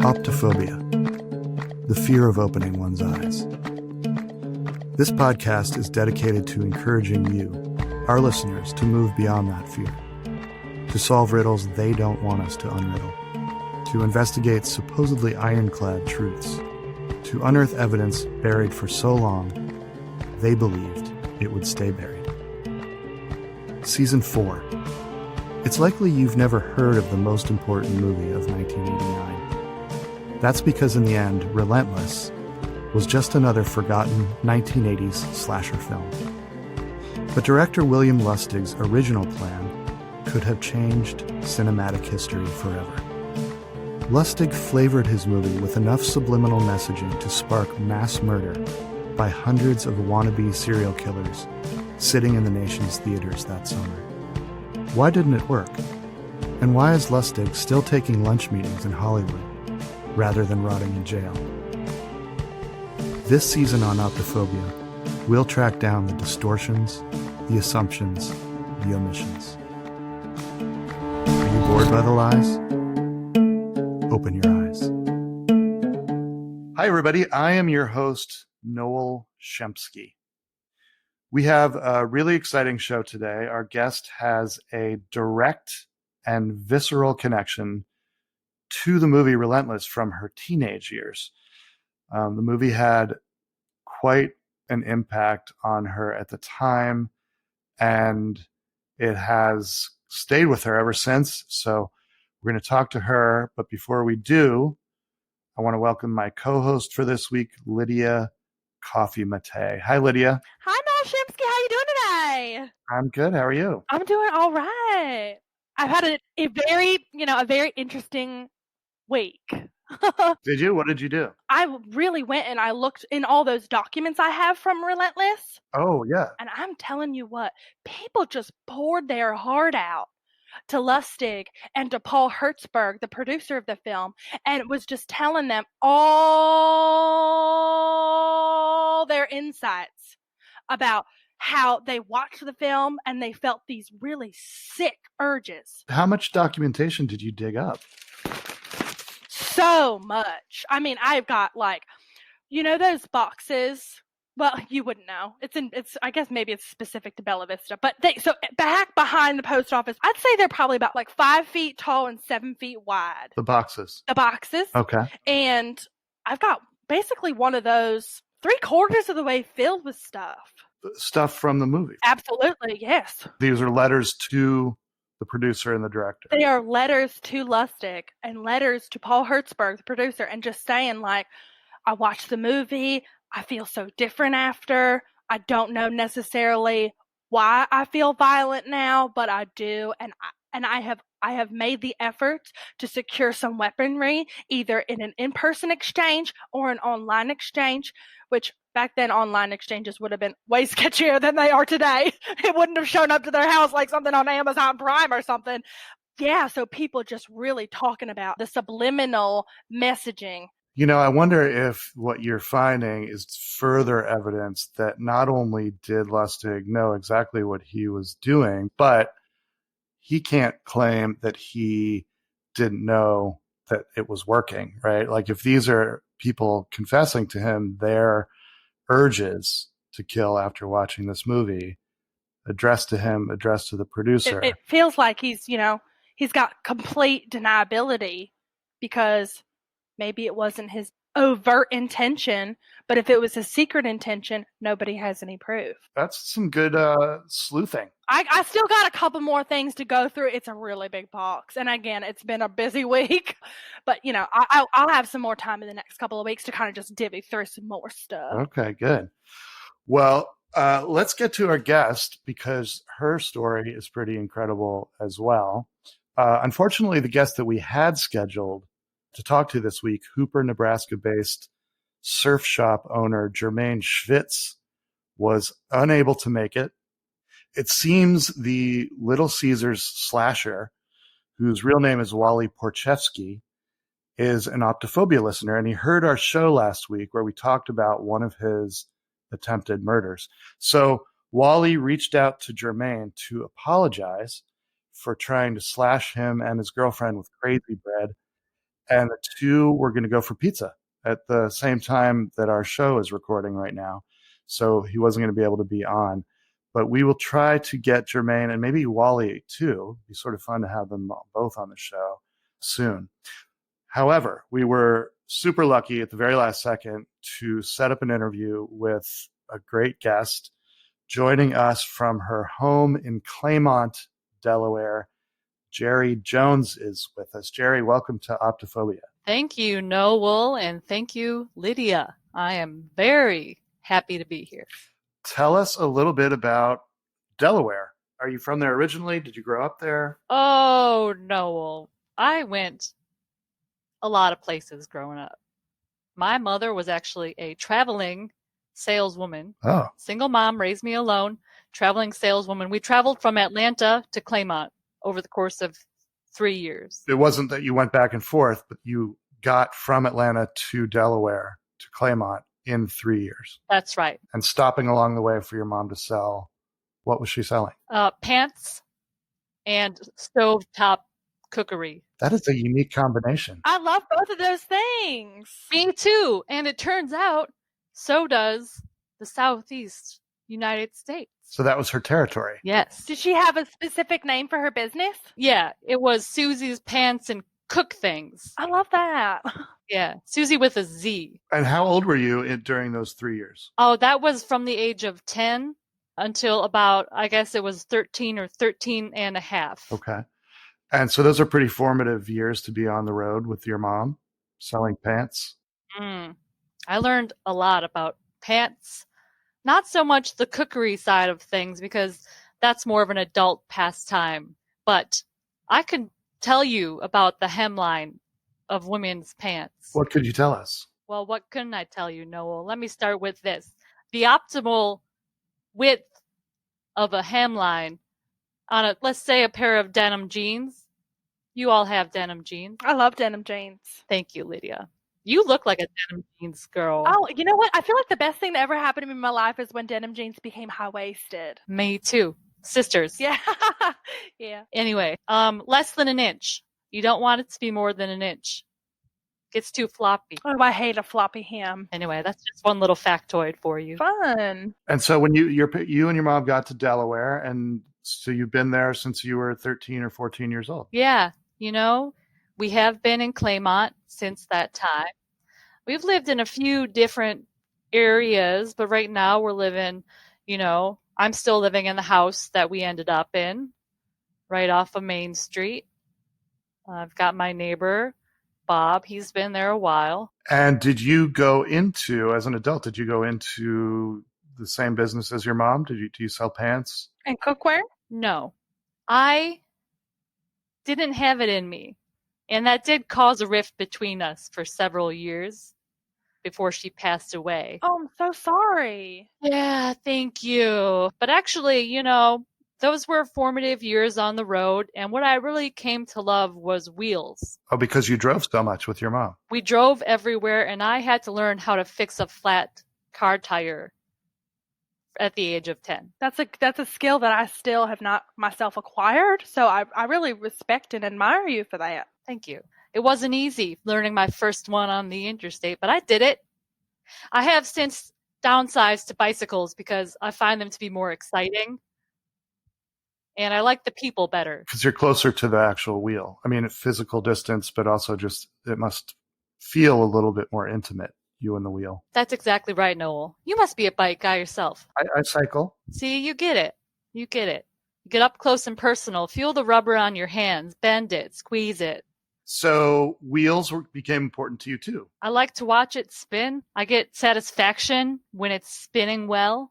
Optophobia, the fear of opening one's eyes. This podcast is dedicated to encouraging you, our listeners, to move beyond that fear, to solve riddles they don't want us to unriddle, to investigate supposedly ironclad truths, to unearth evidence buried for so long they believed it would stay buried. Season 4. It's likely you've never heard of the most important movie of 1989. That's because in the end, Relentless was just another forgotten 1980s slasher film. But director William Lustig's original plan could have changed cinematic history forever. Lustig flavored his movie with enough subliminal messaging to spark mass murder by hundreds of wannabe serial killers sitting in the nation's theaters that summer. Why didn't it work? And why is Lustig still taking lunch meetings in Hollywood rather than rotting in jail? This season on Optophobia, we'll track down the distortions, the assumptions, the omissions. Are you bored by the lies? Open your eyes. Hi, everybody. I am your host, Noel Shempsky. We have a really exciting show today. Our guest has a direct and visceral connection to the movie Relentless from her teenage years. The movie had quite an impact on her at the time, and it has stayed with her ever since. So we're going to talk to her. But before we do, I want to welcome my co-host for this week, Lydia Coffee Mate. Hi, Lydia. Hi, Noel Shempsky. How you doing today? I'm good. How are you? I'm doing all right. I've had a very interesting week. Did you? What did you do? I really went and I looked in all those documents I have from Relentless. Oh, yeah. And I'm telling you what, people just poured their heart out to Lustig and to Paul Hertzberg, the producer of the film, and was just telling them all their insights about how they watched the film and they felt these really sick urges. How much documentation did you dig up? So much. I mean, I've got those boxes. Well, you wouldn't know. I guess maybe it's specific to Bella Vista. But so back behind the post office, I'd say they're probably about 5 feet tall and 7 feet wide. The boxes. Okay. And I've got basically one of those 3/4 of the way filled with stuff. Stuff from the movie. Absolutely, yes. These are letters to the producer and the director. They are letters to Lustig and letters to Paul Hertzberg, the producer, and just saying I watched the movie. I feel so different after. I don't know necessarily why I feel violent now, but I do. And I have made the effort to secure some weaponry, either in an in-person exchange or an online exchange, which back then online exchanges would have been way sketchier than they are today. It wouldn't have shown up to their house like something on Amazon Prime or something. Yeah, so people just really talking about the subliminal messaging. I wonder if what you're finding is further evidence that not only did Lustig know exactly what he was doing, but he can't claim that he didn't know that it was working, right? If these are people confessing to him their urges to kill after watching this movie, addressed to him, addressed to the producer. It feels like he's got complete deniability because maybe it wasn't his overt intention, but if it was a secret intention, nobody has any proof. That's some good sleuthing. I still got a couple more things to go through. It's a really big box. And again, it's been a busy week, but I'll have some more time in the next couple of weeks to kind of just divvy through some more stuff. Okay, good. Well, let's get to our guest because her story is pretty incredible as well. Unfortunately, the guest that we had scheduled to talk to this week, Hooper, Nebraska-based surf shop owner Jermaine Schvitz, was unable to make it. It seems the Little Caesars slasher, whose real name is Wally Porchevsky, is an Optophobia listener, and he heard our show last week where we talked about one of his attempted murders. So Wally reached out to Jermaine to apologize for trying to slash him and his girlfriend with crazy bread. And the two were going to go for pizza at the same time that our show is recording right now. So he wasn't going to be able to be on. But we will try to get Jermaine and maybe Wally too. It'd be sort of fun to have them both on the show soon. However, we were super lucky at the very last second to set up an interview with a great guest joining us from her home in Claymont, Delaware. Jeri Jones is with us. Jeri, welcome to Optophobia. Thank you, Noel, and thank you, Lydia. I am very happy to be here. Tell us a little bit about Delaware. Are you from there originally? Did you grow up there? Oh, Noel. I went a lot of places growing up. My mother was actually a traveling saleswoman. Oh. Single mom, raised me alone, traveling saleswoman. We traveled from Atlanta to Claymont over the course of 3 years. It wasn't that you went back and forth, but you got from Atlanta to Delaware to Claymont in 3 years. That's right. And stopping along the way for your mom to sell. What was she selling? Pants and stovetop cookery. That is a unique combination. I love both of those things. Me too. And it turns out so does the Southeast United States. So that was her territory. Yes. Did she have a specific name for her business? Yeah, it was Susie's Pants and Cook Things. I love that. Yeah, Susie with a Z. And how old were you during those 3 years? Oh, that was from the age of 10 until about, I guess it was 13 or 13 and a half. Okay. And so those are pretty formative years to be on the road with your mom, selling pants. I learned a lot about pants. Not so much the cookery side of things, because that's more of an adult pastime. But I could tell you about the hemline of women's pants. What could you tell us? Well, what couldn't I tell you, Noel? Let me start with this. The optimal width of a hemline on let's say a pair of denim jeans. You all have denim jeans. I love denim jeans. Thank you, Lydia. You look like a denim jeans girl. Oh, you know what? I feel like the best thing that ever happened to me in my life is when denim jeans became high-waisted. Me too. Sisters. Yeah. Yeah. Anyway, less than an inch. You don't want it to be more than an inch. Gets too floppy. Oh, I hate a floppy hem. Anyway, that's just one little factoid for you. Fun. And so when you and your mom got to Delaware, and so you've been there since you were 13 or 14 years old. Yeah, we have been in Claymont since that time. We've lived in a few different areas, but right now we're living, I'm still living in the house that we ended up in, right off of Main Street. I've got my neighbor, Bob. He's been there a while. And as an adult, did you go into the same business as your mom? Do you sell pants? And cookware? No. I didn't have it in me. And that did cause a rift between us for several years before she passed away. Oh, I'm so sorry. Yeah, thank you. But actually, those were formative years on the road. And what I really came to love was wheels. Oh, because you drove so much with your mom. We drove everywhere, and I had to learn how to fix a flat car tire at the age of 10. That's a skill that I still have not myself acquired. So I really respect and admire you for that. Thank you. It wasn't easy learning my first one on the interstate, but I did it. I have since downsized to bicycles because I find them to be more exciting. And I like the people better. Because you're closer to the actual wheel. I mean, physical distance, but also just it must feel a little bit more intimate, you and the wheel. That's exactly right, Noel. You must be a bike guy yourself. I cycle. See, you get it. You get it. You get up close and personal. Feel the rubber on your hands. Bend it. Squeeze it. So wheels became important to you too. I like to watch it spin. I get satisfaction when it's spinning well.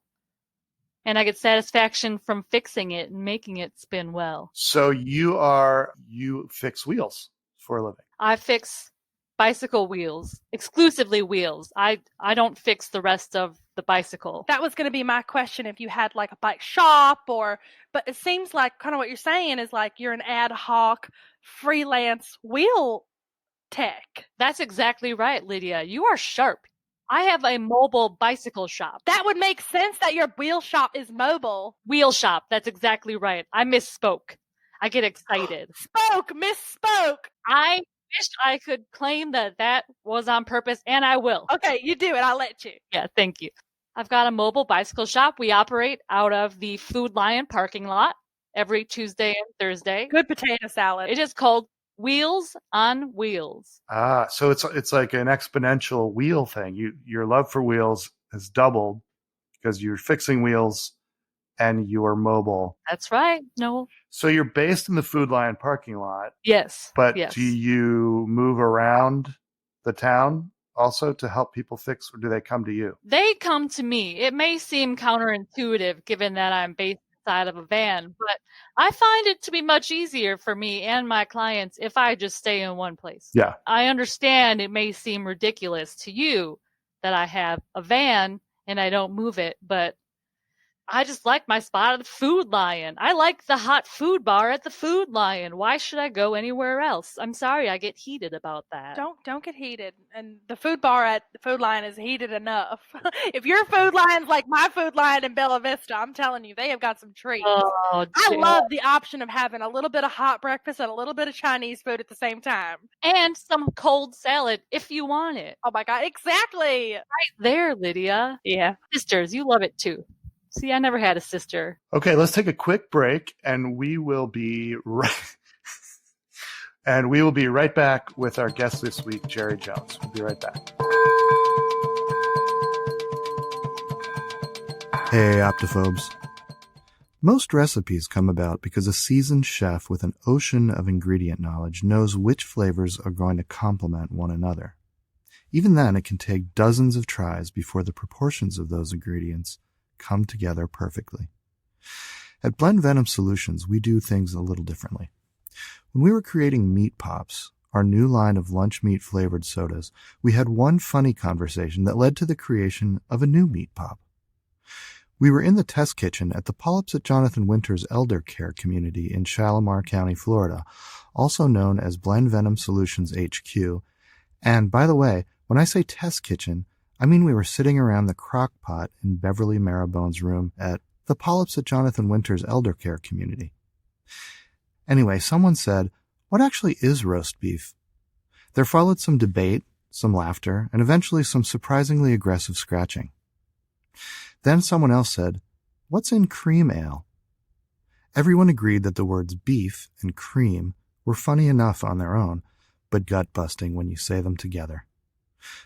And I get satisfaction from fixing it and making it spin well. So you fix wheels for a living. I fix bicycle wheels, exclusively wheels. I don't fix the rest of the bicycle. That was going to be my question if you had like a bike shop but it seems like kind of what you're saying is like you're an ad hoc freelance wheel tech. That's exactly right, Lydia. You are sharp. I have a mobile bicycle shop. That would make sense that your wheel shop is mobile. Wheel shop. That's exactly right. I misspoke. I get excited. Misspoke. I wish I could claim that was on purpose, and I will. Okay, you do it. I'll let you. Yeah, thank you. I've got a mobile bicycle shop. We operate out of the Food Lion parking lot every Tuesday and Thursday. Good potato salad. It is called Wheels on Wheels. So it's like an exponential wheel thing. Your love for wheels has doubled because you're fixing wheels and you're mobile. That's right. No. So you're based in the Food Lion parking lot. Yes. But yes. Do you move around the town also to help people fix, or do they come to you? They come to me. It may seem counterintuitive given that I'm based inside of a van, but I find it to be much easier for me and my clients if I just stay in one place. Yeah. I understand it may seem ridiculous to you that I have a van and I don't move it, but I just like my spot at the Food Lion. I like the hot food bar at the Food Lion. Why should I go anywhere else? I'm sorry, I get heated about that. Don't get heated. And the food bar at the Food Lion is heated enough. If your Food Lion's like my Food Lion in Bella Vista, I'm telling you, they have got some treats. Oh, I love the option of having a little bit of hot breakfast and a little bit of Chinese food at the same time. And some cold salad if you want it. Oh my God, exactly. Right there, Lydia. Yeah. Sisters, you love it too. See, I never had a sister. Okay, let's take a quick break, and we will be right back with our guest this week, Jeri Jones. We'll be right back. Hey, Optophobes. Most recipes come about because a seasoned chef with an ocean of ingredient knowledge knows which flavors are going to complement one another. Even then, it can take dozens of tries before the proportions of those ingredients come together perfectly. At Blend Venom Solutions, we do things a little differently. When we were creating Meat Pops, our new line of lunch meat flavored sodas, we had one funny conversation that led to the creation of a new Meat Pop. We were in the test kitchen at the Polyps at Jonathan Winter's Elder Care Community in Shalimar County, Florida, also known as Blend Venom Solutions HQ. And by the way, when I say test kitchen, I mean we were sitting around the crock pot in Beverly Marabone's room at the Polyps at Jonathan Winter's Elder Care Community. Anyway, someone said, "What actually is roast beef?" There followed some debate, some laughter, and eventually some surprisingly aggressive scratching. Then someone else said, "What's in cream ale?" Everyone agreed that the words beef and cream were funny enough on their own, but gut-busting when you say them together.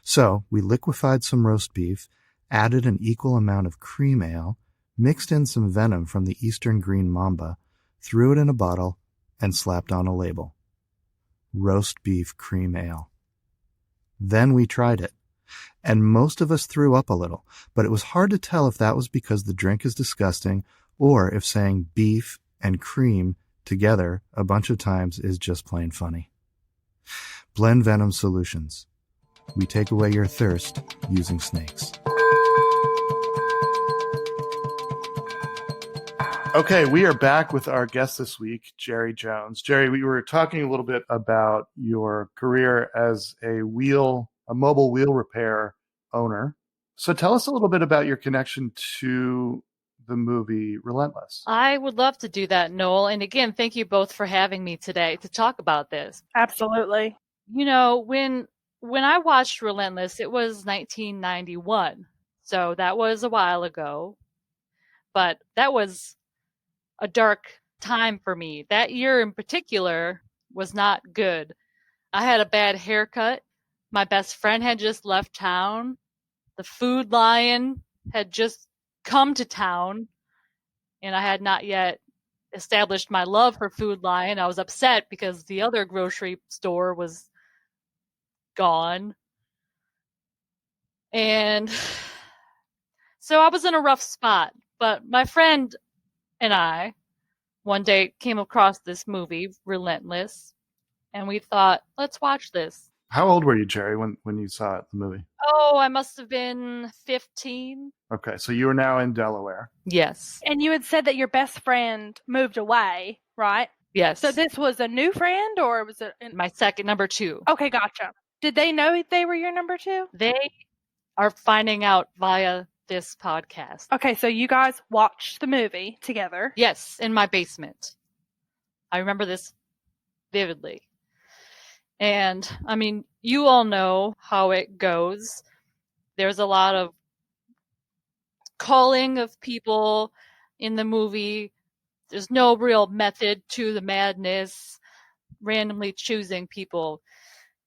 So we liquefied some roast beef, added an equal amount of cream ale, mixed in some venom from the eastern green mamba, threw it in a bottle, and slapped on a label. Roast beef cream ale. Then we tried it, and most of us threw up a little, but it was hard to tell if that was because the drink is disgusting or if saying beef and cream together a bunch of times is just plain funny. Blend Venom Solutions. We take away your thirst using snakes. Okay, we are back with our guest this week, Jeri Jones. Jeri, we were talking a little bit about your career as a mobile wheel repair owner. So tell us a little bit about your connection to the movie Relentless. I would love to do that, Noel. And again, thank you both for having me today to talk about this. Absolutely. You know, when I watched Relentless, it was 1991. So that was a while ago. But that was a dark time for me. That year in particular was not good. I had a bad haircut. My best friend had just left town. The Food Lion had just come to town. And I had not yet established my love for Food Lion. I was upset because the other grocery store was gone. And so I was in a rough spot. But my friend and I one day came across this movie, Relentless, and we thought, let's watch this. How old were you, Jeri, when you saw the movie? Oh, I must have been 15. Okay, so you are now in Delaware. Yes. And you had said that your best friend moved away, right? Yes. So this was a new friend, or was it my second, number 2? Okay, gotcha. Did they know they were your number 2? They are finding out via this podcast. Okay, so you guys watched the movie together. Yes, in my basement. I remember this vividly. And, I mean, you all know how it goes. There's a lot of calling of people in the movie. There's no real method to the madness, randomly choosing people.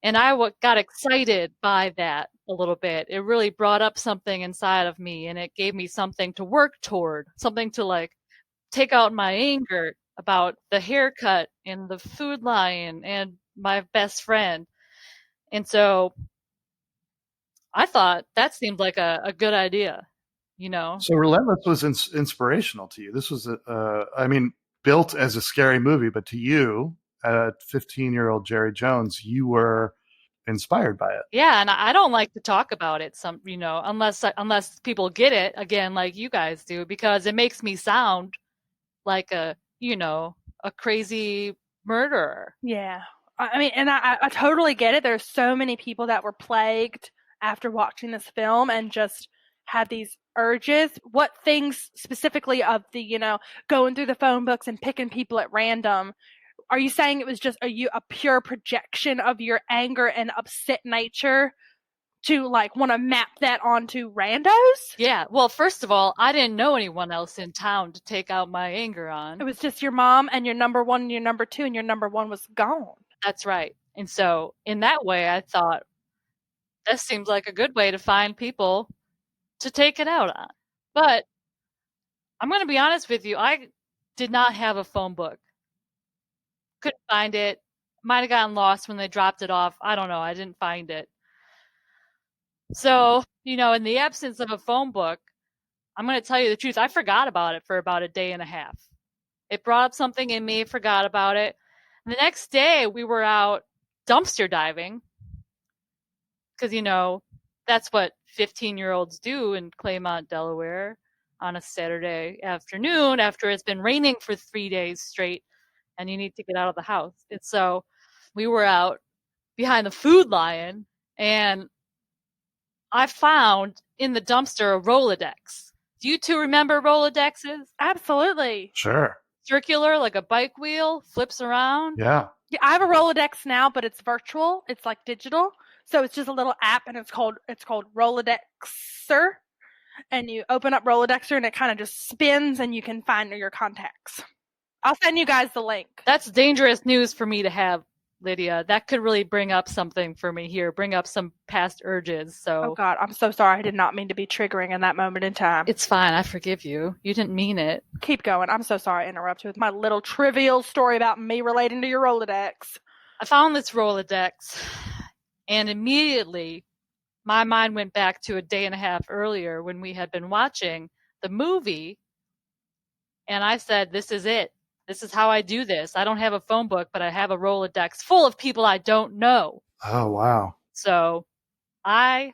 And I got excited by that a little bit. It really brought up something inside of me, and it gave me something to work toward, something to like take out my anger about the haircut and the Food Lion and my best friend. And so I thought that seemed like a good idea, you know? So Relentless was inspirational to you. This was, built as a scary movie, but to you, a 15-year-old Jeri Jones, you were inspired by it. Yeah, and I don't like to talk about it, unless people get it, again, like you guys do, because it makes me sound like a crazy murderer. Yeah. I mean, and I totally get it. There's so many people that were plagued after watching this film and just had these urges. What things specifically of the, going through the phone books and picking people at random, are you saying it was just a pure projection of your anger and upset nature to like want to map that onto randos? Yeah. Well, first of all, I didn't know anyone else in town to take out my anger on. It was just your mom and your number one and your number two, and your number one was gone. That's right. And so in that way, I thought, that seems like a good way to find people to take it out on. But I'm going to be honest with you. I did not have a phone book. Couldn't find it. Might have gotten lost when they dropped it off. I don't know. I didn't find it. So, in the absence of a phone book, I'm going to tell you the truth. I forgot about it for about a day and a half. It brought up something in me, forgot about it. And the next day, we were out dumpster diving. Because, that's what 15-year-olds do in Claymont, Delaware on a Saturday afternoon after it's been raining for 3 days straight and you need to get out of the house. And so we were out behind the Food Lion, and I found in the dumpster a Rolodex. Do you two remember Rolodexes? Absolutely. Sure. Circular, like a bike wheel, flips around. Yeah. Yeah, I have a Rolodex now, but it's virtual. It's like digital. So it's just a little app, and it's called Rolodexer. And you open up Rolodexer, and it kind of just spins, and you can find your contacts. I'll send you guys the link. That's dangerous news for me to have, Lydia. That could really bring up something for me here, bring up some past urges. So, oh God, I'm so sorry. I did not mean to be triggering in that moment in time. It's fine. I forgive you. You didn't mean it. Keep going. I'm so sorry I interrupted you with my little trivial story about me relating to your Rolodex. I found this Rolodex, and immediately my mind went back to a day and a half earlier when we had been watching the movie, and I said, this is it. This is how I do this. I don't have a phone book, but I have a Rolodex full of people I don't know. Oh, wow. So I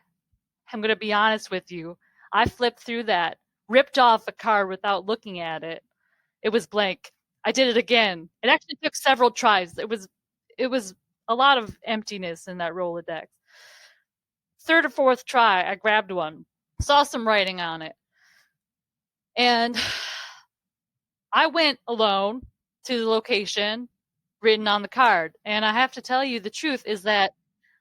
am going to be honest with you. I flipped through that, ripped off a card without looking at it. It was blank. I did it again. It actually took several tries. It was a lot of emptiness in that Rolodex. Third or fourth try, I grabbed one, saw some writing on it, and I went alone to the location written on the card. And I have to tell you, the truth is that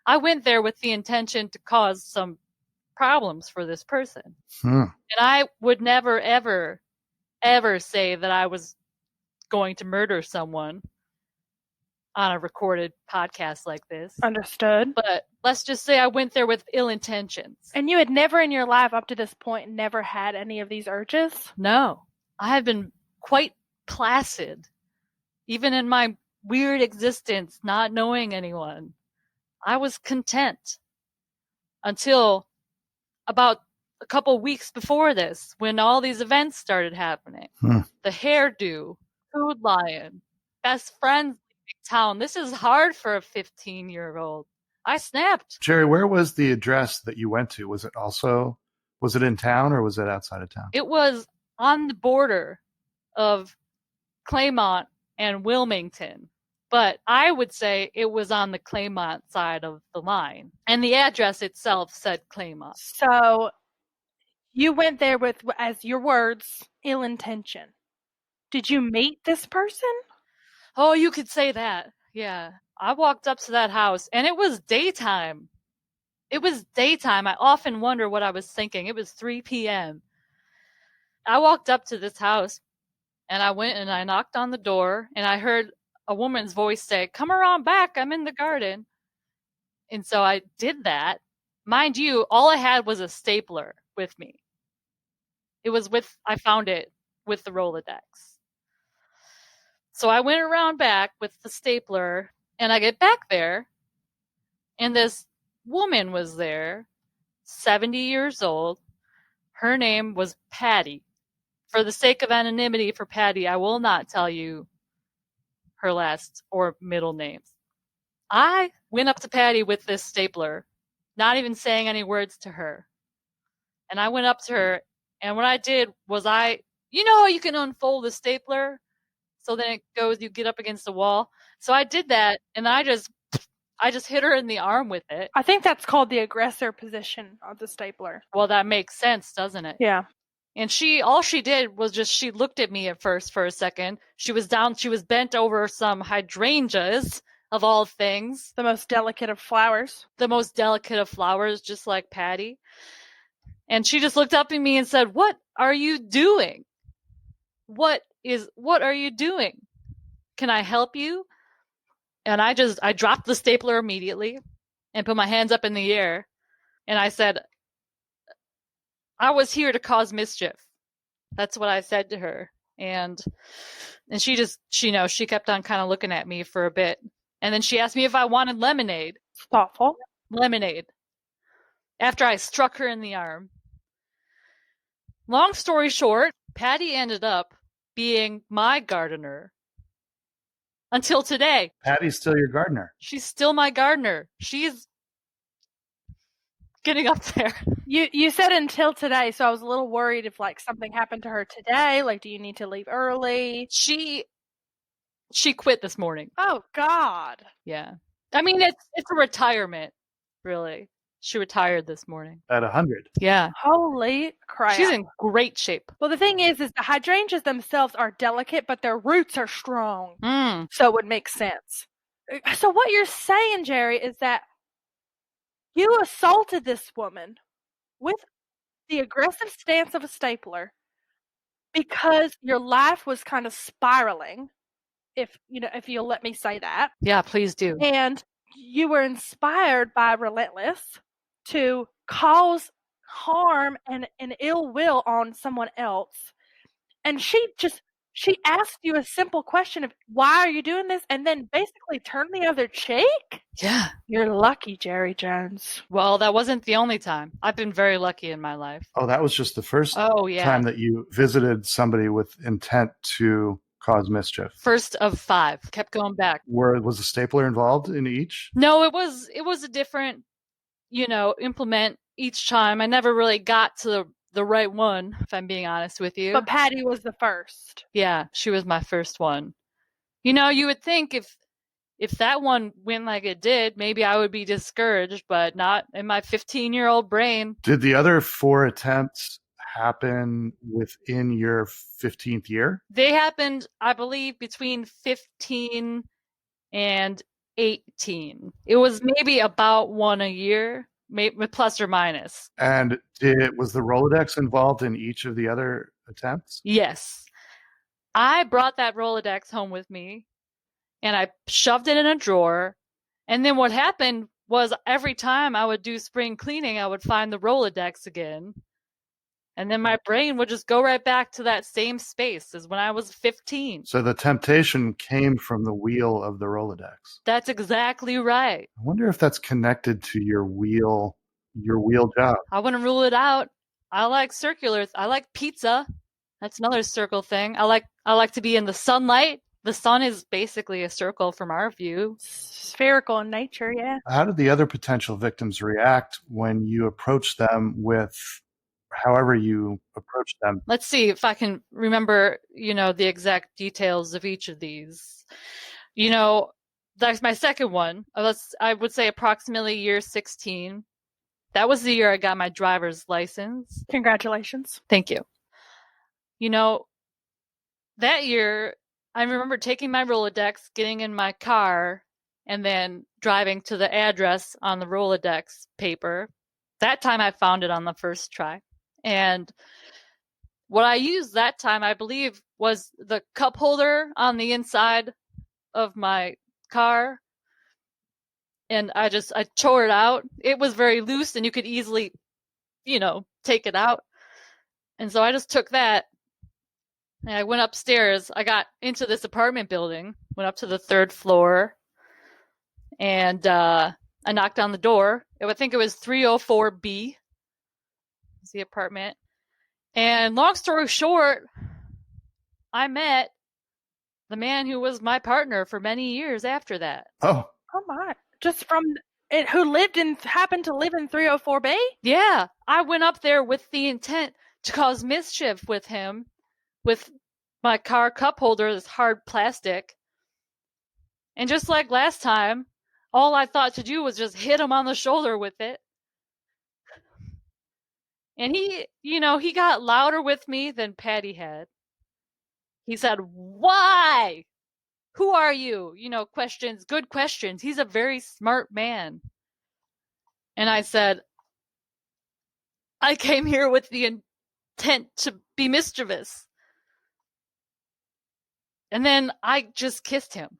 I went there with the intention to cause some problems for this person. And I would never, ever, ever say that I was going to murder someone on a recorded podcast like this. Understood. But let's just say I went there with ill intentions. And you had never in your life up to this point never had any of these urges? No. I had been quite placid, even in my weird existence, not knowing anyone. I was content until about a couple weeks before this, when all these events started happening. The hairdo, Food Lion, best friends leaving town. This is hard for a 15-year-old. I snapped. Jeri, where was the address that you went to? Was it in town or was it outside of town? It was on the border of Claymont and Wilmington. But I would say it was on the Claymont side of the line. And the address itself said Claymont. So you went there with, as your words, ill intention. Did you meet this person? Oh, you could say that. Yeah. I walked up to that house and it was daytime. It was daytime. I often wonder what I was thinking. It was 3 p.m. I walked up to this house and I went and I knocked on the door and I heard a woman's voice say, "Come around back. I'm in the garden." And so I did that. Mind you, all I had was a stapler with me. I found it with the Rolodex. So I went around back with the stapler and I get back there and this woman was there, 70 years old. Her name was Patty. For the sake of anonymity for Patty, I will not tell you her last or middle names. I went up to Patty with this stapler, not even saying any words to her. And I went up to her, and what I did was you know how you can unfold a stapler? So then it goes, you get up against the wall. So I did that, and I just hit her in the arm with it. I think that's called the aggressor position of the stapler. Well, that makes sense, doesn't it? Yeah. And all she did was she looked at me at first for a second. She was bent over some hydrangeas, of all things. The most delicate of flowers. The most delicate of flowers, just like Patty. And she just looked up at me and said, "What are you doing? What are you doing? Can I help you?" And I dropped the stapler immediately and put my hands up in the air. And I said, "I was here to cause mischief." That's what I said to her. And she kept on kind of looking at me for a bit. And then she asked me if I wanted lemonade. Thoughtful. Lemonade. After I struck her in the arm. Long story short, Patty ended up being my gardener. Until today. Patty's still your gardener. She's still my gardener. She's getting up there. You said until today, so I was a little worried if something happened to her today. Do you need to leave early? She quit this morning. Oh God. Yeah. I mean, it's a retirement, really. She retired this morning. At 100. Yeah. Holy crap. She's in great shape. Well, the thing is the hydrangeas themselves are delicate, but their roots are strong. So it would make sense. So what you're saying, Jeri, is that you assaulted this woman with the aggressive stance of a stapler because your life was kind of spiraling, if you'll let me say that. Yeah, please do. And you were inspired by Relentless to cause harm and ill will on someone else. And she asked you a simple question of, why are you doing this? And then basically turned the other cheek? Yeah. You're lucky, Jeri Jones. Well, that wasn't the only time. I've been very lucky in my life. Oh, that was just the first time that you visited somebody with intent to cause mischief. First of 5. Kept going back. Was a stapler involved in each? No, it was a different, implement each time. I never really got to the right one, if I'm being honest with you. But Patty was the first. Yeah, she was my first one. You would think if that one went like it did, maybe I would be discouraged, but not in my 15-year-old brain. Did the other 4 attempts happen within your 15th year? They happened, I believe, between 15 and 18. It was maybe about one a year, maybe plus or minus. And was the Rolodex involved in each of the other attempts? Yes. I brought that Rolodex home with me and I shoved it in a drawer. And then what happened was every time I would do spring cleaning, I would find the Rolodex again. And then my brain would just go right back to that same space as when I was 15. So the temptation came from the wheel of the Rolodex. That's exactly right. I wonder if that's connected to your wheel job. I wouldn't rule it out. I like circular. I like pizza. That's another circle thing. I like to be in the sunlight. The sun is basically a circle from our view. Spherical in nature, yeah. How did the other potential victims react when you approached them with however you approached them? Let's see if I can remember, the exact details of each of these. that's my second one. I would say approximately year 16. That was the year I got my driver's license. Congratulations. Thank you. That year, I remember taking my Rolodex, getting in my car, and then driving to the address on the Rolodex paper. That time I found it on the first try. And what I used that time, I believe, was the cup holder on the inside of my car. And I tore it out. It was very loose and you could easily, take it out. And so I just took that and I went upstairs. I got into this apartment building, went up to the 3rd floor, and I knocked on the door. I think it was 304B, was the apartment. And long story short, I met the man who was my partner for many years after that. Oh, my. Just from it, who happened to live in 304B? Yeah. I went up there with the intent to cause mischief with him, with my car cup holder, this hard plastic. And just like last time, all I thought to do was just hit him on the shoulder with it. And he got louder with me than Patty had. He said, "Why? Who are you?" Questions, good questions. He's a very smart man. And I said, "I came here with the intent to be mischievous." And then I just kissed him.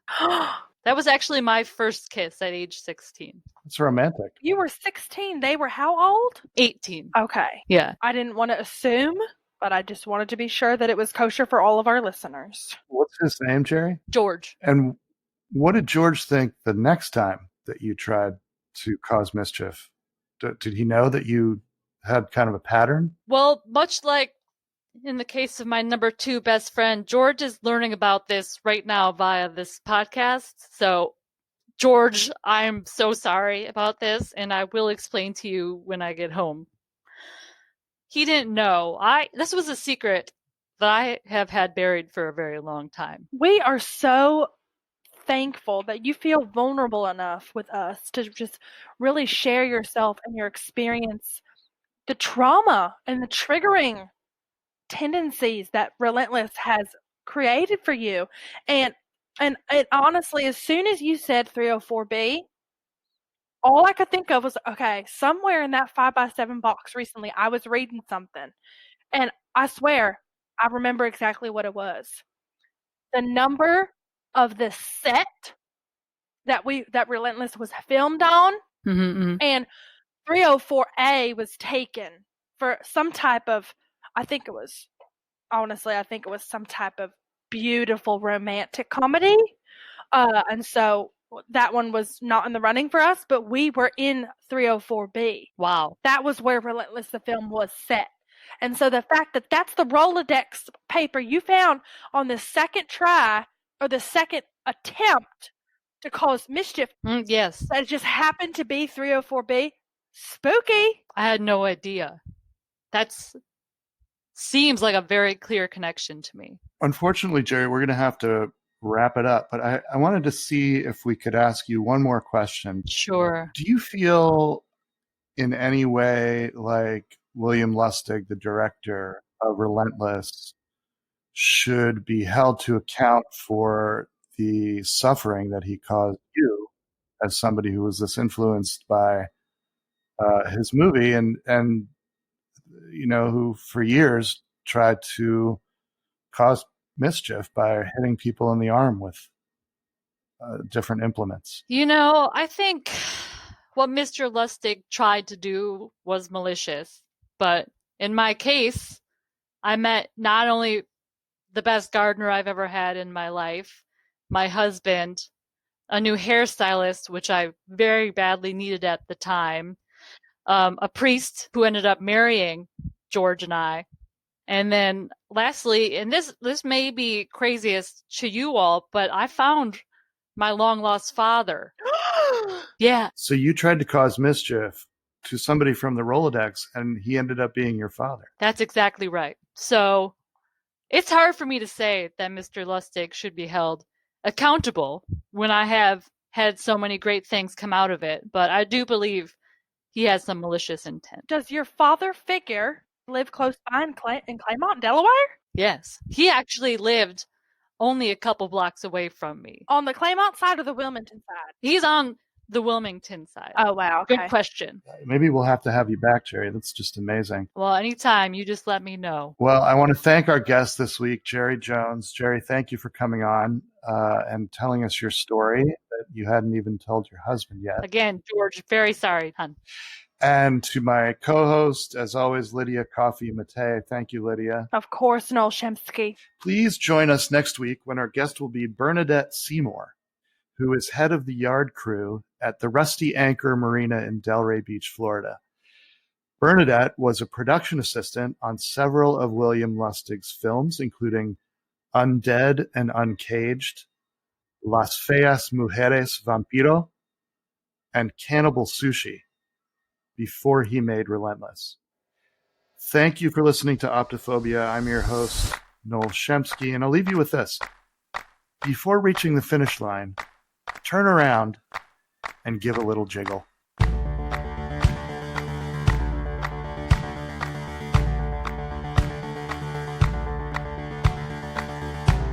That was actually my first kiss at age 16. it's romantic. You were 16. They were how old? 18. Okay. Yeah. I didn't want to assume, but I just wanted to be sure that it was kosher for all of our listeners. What's his name, Jeri? George. And what did George think the next time that you tried to cause mischief? Did he know that you had kind of a pattern? Well, much like in the case of my number 2 best friend, George is learning about this right now via this podcast. So, George, I'm so sorry about this, and I will explain to you when I get home. He didn't know. This was a secret that I have had buried for a very long time. We are so thankful that you feel vulnerable enough with us to just really share yourself and your experience, the trauma and the triggering tendencies that Relentless has created for you. And honestly, as soon as you said 304B, all I could think of was, okay, somewhere in that 5x7 box recently, I was reading something, and I swear I remember exactly what it was. The number of the set that Relentless was filmed on, and 304A was taken for some type of, I think it was some type of beautiful romantic comedy. And so that one was not in the running for us, but we were in 304B. Wow. That was where Relentless, the film, was set. And so the fact that that's the Rolodex paper you found on the second try or the second attempt to cause mischief. Yes. That just happened to be 304B. Spooky. I had no idea. That seems like a very clear connection to me. Unfortunately, Jeri, we're going to have to wrap it up, but I wanted to see if we could ask you one more question. Sure. Do you feel in any way like William Lustig, the director of Relentless, should be held to account for the suffering that he caused you as somebody who was this influenced by his movie and who for years tried to cause mischief by hitting people in the arm with different implements? I think what Mr. Lustig tried to do was malicious. But in my case, I met not only the best gardener I've ever had in my life, my husband, a new hairstylist, which I very badly needed at the time, a priest who ended up marrying George and I. And then lastly, and this may be craziest to you all, but I found my long lost father. Yeah. So you tried to cause mischief to somebody from the Rolodex, and he ended up being your father. That's exactly right. So it's hard for me to say that Mr. Lustig should be held accountable when I have had so many great things come out of it, but I do believe he has some malicious intent. Does your father figure live close by in Claymont, Delaware? Yes. He actually lived only a couple blocks away from me. On the Claymont side or the Wilmington side? He's on the Wilmington side. Oh, wow. Okay. Good question. Maybe we'll have to have you back, Jeri. That's just amazing. Well, anytime, you just let me know. Well, I want to thank our guest this week, Jeri Jones. Jeri, thank you for coming on and telling us your story that you hadn't even told your husband yet. Again, George, very sorry, hon. And to my co-host, as always, Lydia Coffey Matei. Thank you, Lydia. Of course, Noel Shemsky. Please join us next week when our guest will be Bernadette Seymour, who is head of the yard crew at the Rusty Anchor Marina in Delray Beach, Florida. Bernadette was a production assistant on several of William Lustig's films, including Undead and Uncaged, Las Feas Mujeres Vampiro, and Cannibal Sushi, before he made Relentless. Thank you for listening to Optophobia. I'm your host, Noel Shemsky, and I'll leave you with this. Before reaching the finish line, turn around and give a little jiggle.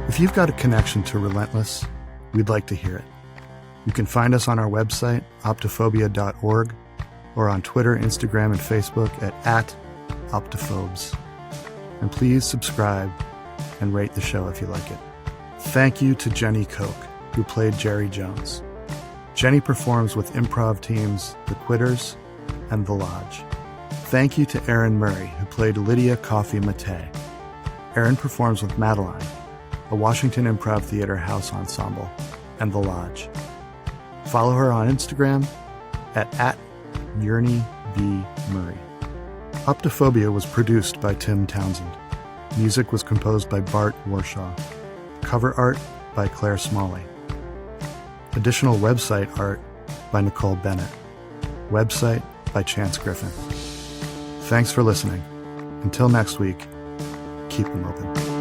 If you've got a connection to Relentless, we'd like to hear it. You can find us on our website, optophobia.org, or on Twitter, Instagram, and Facebook at Optophobes. And please subscribe and rate the show if you like it. Thank you to Jenny Koch, who played Jeri Jones. Jenny performs with improv teams The Quitters and The Lodge. Thank you to Aaron Murray, who played Lydia Coffey Matei. Aaron performs with Madeline, a Washington Improv Theater house ensemble, and The Lodge. Follow her on Instagram at Yearny B. Murray. Optophobia was produced by Tim Townsend. Music was composed by Bart Warshaw. Cover art by Claire Smalley. Additional website art by Nicole Bennett. Website by Chance Griffin. Thanks for listening. Until next week, keep them open.